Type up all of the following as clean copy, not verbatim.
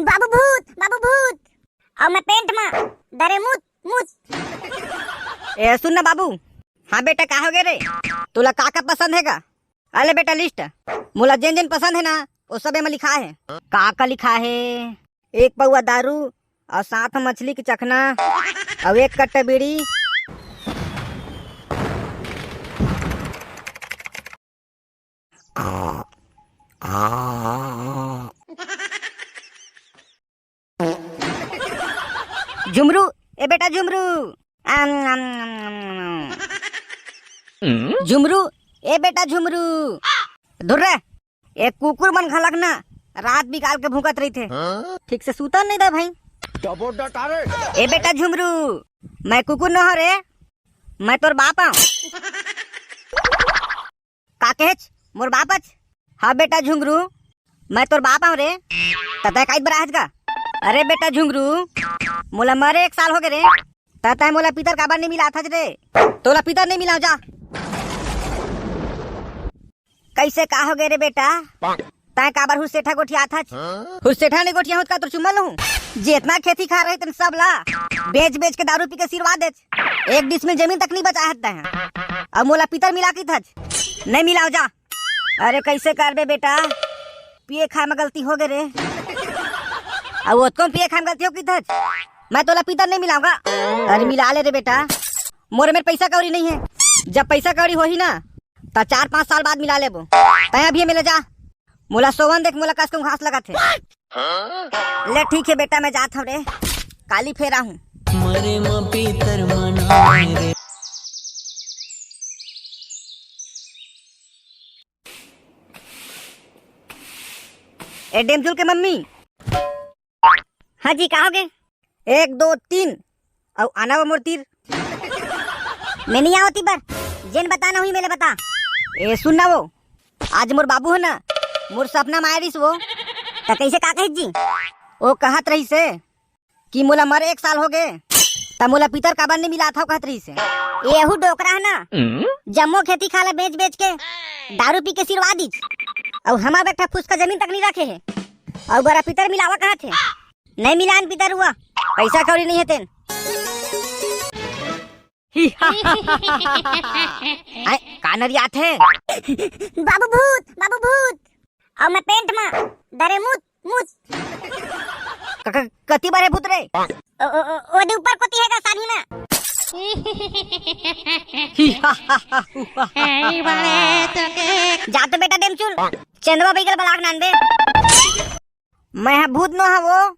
बाबू भूत और मैं पेंट में डरे मुत मुत। ए सुन ना बाबू। हाँ बेटा का हो गए रे? तुला का पसंद है का? अरे बेटा लिस्ट मोला जिन जिन पसंद है ना वो सब में लिखा है। का लिखा है? एक पौआ दारू और 7 मछली की चखना और 1 कट्टा बीड़ी। झुमरू ए बेटा झुमरू। झुमरू ए बेटा झुमरू। धुर रे एक कुकुर मन खलक ना रात बिकाल के भूकत रही थे। ठीक से सूता नहीं था भाई। ए बेटा झुमरू मैं कुकुर न हो रे, मैं तोर बाप हूँ। का कहेच मोर बापच? हाँ बेटा झुमरू मैं तोर बाप हूँ रे। तय काई बराहज का? अरे बेटा झुमरू मोला मरे 1 साल हो गए रे। तय मोला पितर काबर नहीं मिला था रे? तोला पितर नहीं मिला जा। कैसे का हो गए रे बेटा? तय काबर हुसेठा गोठिया था? हुसेठा नहीं गोठिया का तो चुम्मा लूं। जितना खेती खा रहे थे सब ला बेच बेच के दारू पी के सिरवा दे। 1 डिसमिल जमीन तक नहीं बचा है। अब मोला पितर मिला की था नहीं मिलाओ जा। अरे कैसे कर बे बेटा? पिए खाए में गलती हो गए रे। अब वो कौन पिए खाए में गलती हो की था? मैं तोला पितर नहीं मिलाऊंगा। अरे मिला ले रे बेटा, मोरे में पैसा कौड़ी नहीं है। जब पैसा कौड़ी हो ही ना तो 4-5 साल बाद मिला लेबो। तय अभी मिले जा। मोला सोवन देख मोला कस को घास लगा थे। ले ठीक है बेटा मैं जाता हूँ रे, काली फेरा हूँ। ए डेमजुल के मम्मी। हाँ जी कहोगे? 1 2 3 और आना वो मोर तीर। मैं नहीं आओती पर जिन बताना हुई मेरे बता। ए सुनना वो आज मोर बाबू है ना मोर सपना में आयरिस वो तो कैसे का कही जी? वो कहत रही से कि मोला मरे 1 साल हो गए तब मोला पितर काबर नहीं मिला था। कहत रही से एहू डोकरा है ना जम्मो खेती खाला बेच बेच के दारू पी के सिरवा दी और हमारा बेटा फुसका जमीन तक नहीं रखे है। और बड़ा पितर मिलावा कहा थे? नहीं मिलान पितर हुआ, पैसा कौड़ी नहीं है तेन। कानरी आते बाबू भूत और मैं पेंट में डरे मुत मुत। कति बारे भूत रे? ओ दे ऊपर कोती है का सानी में। जा तो बेटा डेमचुल चंद्रमा बिगल बलाक नान दे। मैं भूत न है वो,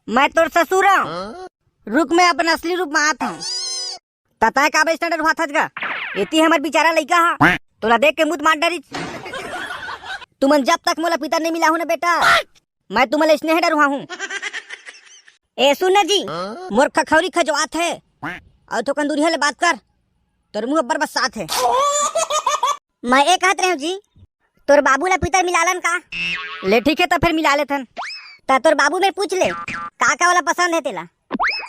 मैं तोर ससुर हूँ। रुक मैं अपना असली रूप में आता हूँ। तय का स्टैंडर्ड हुआ था इतनी हमार बेचारा लड़का है तोला देख के मुँह मार डरी। तुमन जब तक मोला पिता नहीं मिला हूँ ना बेटा मैं तुम्हें स्नेह डरुआ हूँ। ए सुन जी मोर खखौरी खजवात है और तो कंदूरिया ले बात कर तोर मुँह बर बसात है। मैं एक कहत रही जी तोर बाबू ला पितर मिलालन का? ले ठीक है तो फिर मिला ले थन। तोर बाबू में पूछ ले का वाला पसंद है तेला?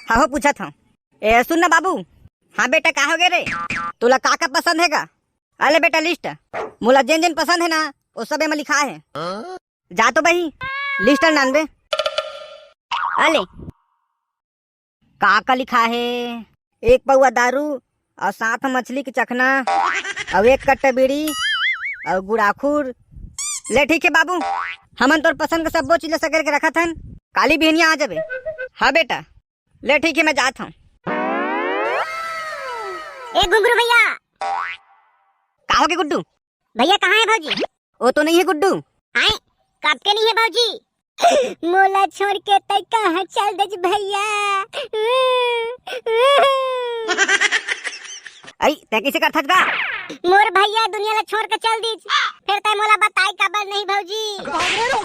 हाँ हो पूछा था। ए सुन ना बाबू। हाँ बेटा का हो गए रे? तुला का पसंद है का? अरे बेटा लिस्ट मोला जिन जिन पसंद है ना वो सब में लिखा है। जा तो भाई लिस्ट नान बे। अले का लिखा है? 1 पौआ दारू और 7 मछली की चखना और 1 कट्टा बीड़ी और गुड़ाखुर। ले ठीक है बाबू हमन तोर पसंद का सब चीज सकर के रखा था। काली बिहनिया आ जाबे। हाँ बेटा ले ठीक है मैं जाता हूँ। ए घुंगरू भैया। का हो गए गुड्डू? भैया कहाँ है भौजी? वो तो नहीं है गुड्डू। आए कब के नहीं है भौजी? मोला छोड़ के तय कहाँ चल दे भैया? आई तय कैसे कर थका? मोर भैया दुनिया ला छोड़ के चल दी फिर तय मोला बताई काबर नहीं भौजी?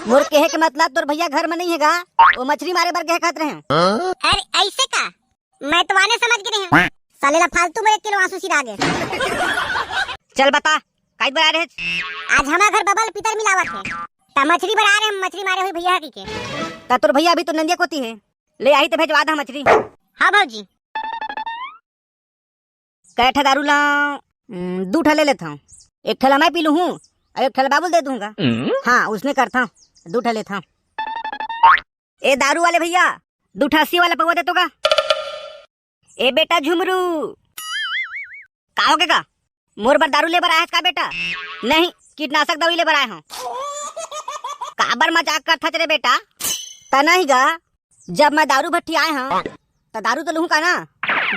मोर कहे के मतलब तोर भैया घर में नहीं हैगा वो मछली मारे बर कहे खात रहे हैं। अरे ऐसे का? मैं तो आने समझ के नहीं हूँ साले ला फालतू में 1 किलो आंसू सिरा गए। चल बता काई बना रहे? आज हमारा घर बबल पितर मिलावत है ता मछली बना रहे हम। मछली मारे हुई भैया की के ता तोर भैया अभी तो नंदिया कोती है ले आई तो भेजवा दा मछली। हाँ भौजी। कैठा दारू ला 2 ठा ले लेता हूँ। 1 ठेला मैं पी लू हूँ एक ठेला बाबुल दे दूंगा। हाँ उसने करता हूँ, 2 ठेले था। ए दारू वाले भैया 280 वाला पवा दे तो का। ए बेटा झुमरू का हो का मोर बर दारू ले बर आया का बेटा? नहीं, कीटनाशक दवाई ले बर आया हूँ। काबर मजाक करता तेरे बेटा? तना ही गा, जब मैं दारू भट्टी आए हूँ तो दारू तो लूँ का ना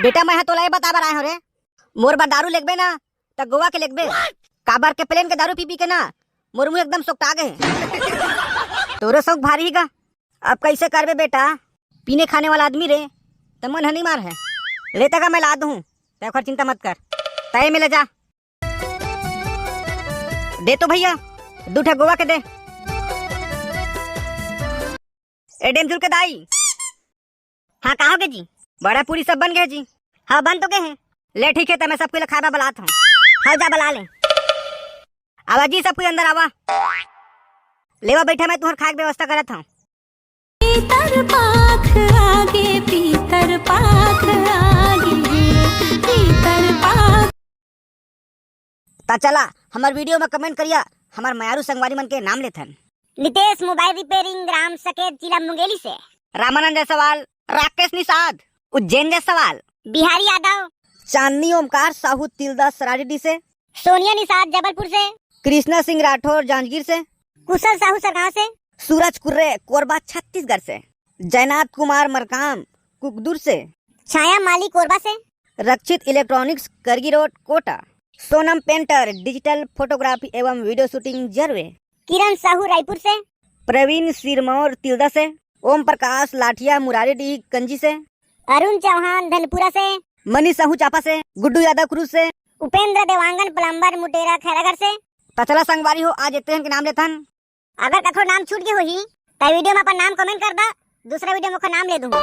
बेटा। मैं तो बता बर आया हूँ रे, मोर बार दारू लेगबे ना तो गोवा के लेगबे। काबर के प्लेन के दारू पी पी के ना मोर मुँह एकदम सोकटा गए। तोरे शौक भारी ही गा, अब कैसे करबे बेटा? पीने खाने वाला आदमी रे तो मन हनी मार है। लेता का मैं ला दूँ, तो चिंता मत कर, तय में ले जा। दे तो भैया 2 ठे गोवा के दे। ए डेमझुल के दाई। हाँ कहोगे जी? बड़ा पूरी सब बन गए जी। हाँ बन तो गए हैं। ले ठीक है, तो मैं सबको लिए खाना बलात हूँ। हाँ जा बला ले। आवा जी सबको अंदर आवा, लेवा बैठा मैं तुम्हार खाए के व्यवस्था करत हूँ। पीतर पाख आगे, पीतर पाख आगे, पीतर पाख। ता चला हमार वीडियो में कमेंट करिया हमार मयारू संगवारी मन के नाम लेथन। नितेश मोबाइल रिपेयरिंग, ग्राम सकेत, जिला मुंगेली से। रामानंद जायसवाल, राकेश निषाद, उज्जैन जायसवाल, बिहारी यादव, चांदनी ओमकार साहू तिलदा सराजडी से, सोनिया निषाद जबलपुर से, कृष्णा सिंह राठौर जांजगीर से, कुशल साहू सरगांव से, सूरज कुर्रे कोरबा छत्तीसगढ़ से, जयनाथ कुमार मरकाम कुकदुर से, छाया माली कोरबा से, Rakshit electronics Kargi Road Kota, Sonam painter digital photography एवं वीडियो शूटिंग जरवे, किरण साहू रायपुर से, प्रवीण सिरमौर तिलदा से, ओम प्रकाश लाठिया मुरारीडीह कंजी से, अरुण चौहान धनपुरा से, मनीष साहू चापा से, गुड्डू यादव क्रूज से, उपेंद्र देवांगन प्लम्बर मुटेरा खैरागढ़ से। तचला संगवारी हो आज इतने के नाम लेथन। अगर कखो नाम छूट गए होही तो वीडियो में अपन नाम कमेंट कर दा, दूसरा वीडियो में नाम ले दूंगा।